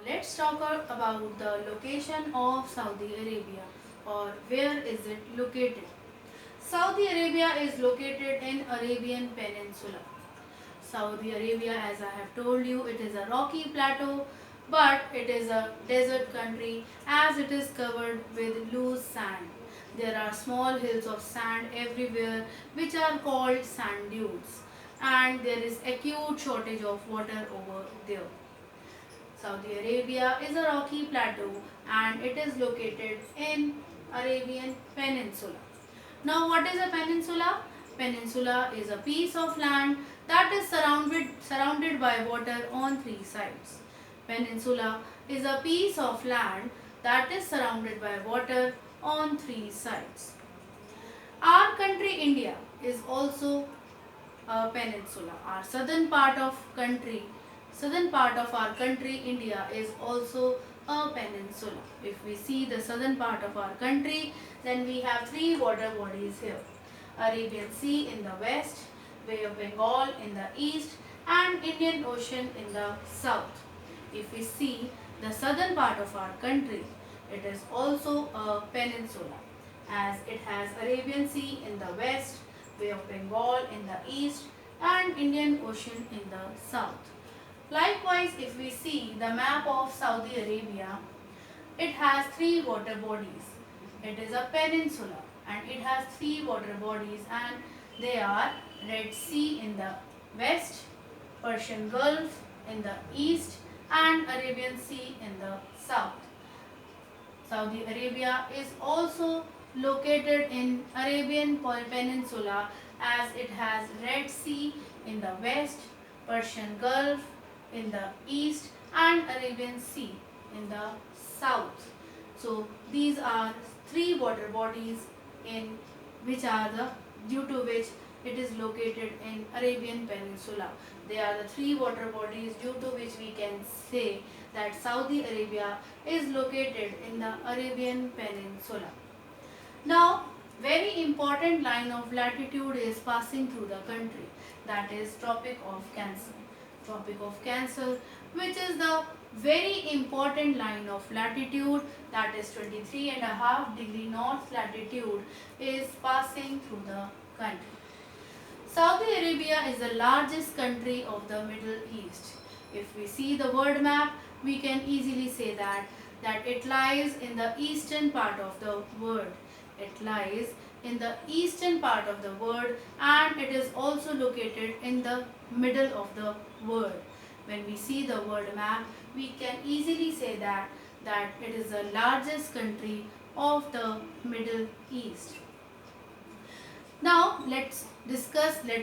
Let's talk about the location of Saudi Arabia, or where is it located. Saudi Arabia is located in Arabian Peninsula. Saudi Arabia, as I have told you, it is a rocky plateau, but it is a desert country as it is covered with loose sand. There are small hills of sand everywhere which are called sand dunes, and there is acute shortage of water over there. Saudi Arabia is a rocky plateau and it is located in Arabian Peninsula. Now what is a peninsula? Peninsula is a piece of land that is surrounded by water on three sides. Peninsula is a piece of land that is surrounded by water on three sides. Our country India is also a peninsula. Southern part of our country India is also a peninsula. If we see the southern part of our country, then we have three water bodies here. Arabian Sea in the west, Bay of Bengal in the east, and Indian Ocean in the south. If we see the southern part of our country, it is also a peninsula as it has Arabian Sea in the west, Bay of Bengal in the east, and Indian Ocean in the south. Likewise, if we see the map of Saudi Arabia, it has three water bodies. It is a peninsula and it has three water bodies, and they are Red Sea in the west, Persian Gulf in the east, and Arabian Sea in the south. Saudi Arabia is also located in Arabian Peninsula as it has Red Sea in the west, Persian Gulf in the east, and Arabian Sea in the south. So these are three water bodies in which are the due to which it is located in Arabian Peninsula. They are the three water bodies due to which we can say that Saudi Arabia is located in the Arabian Peninsula. Now, very important line of latitude is passing through the country, that is Tropic of Cancer. Tropic of Cancer, which is the very important line of latitude, that is 23.5 degree north latitude, is passing through the country. Saudi Arabia is the largest country of the Middle East. If we see the world map, we can easily say that it lies in the eastern part of the world. It lies in the eastern part of the world, and it is also located in the middle of the world. When we see the world map, we can easily say that it is the largest country of the Middle East. Now let's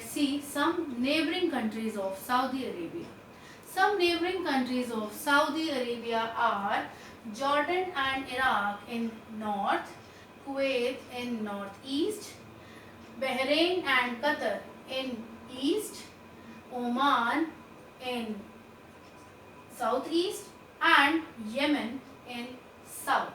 see some neighboring countries of Saudi Arabia. Some neighboring countries of Saudi Arabia are Jordan and Iraq in north, Kuwait in northeast, Bahrain and Qatar in east, Oman in southeast, and Yemen in south.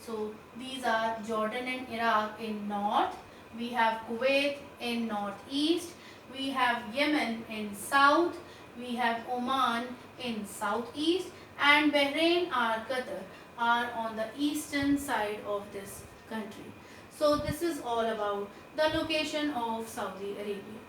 So these are Jordan and Iraq in north, we have Kuwait in northeast, we have Yemen in south, we have Oman in southeast, and Bahrain or Qatar are on the eastern side of this country. So this is all about the location of Saudi Arabia.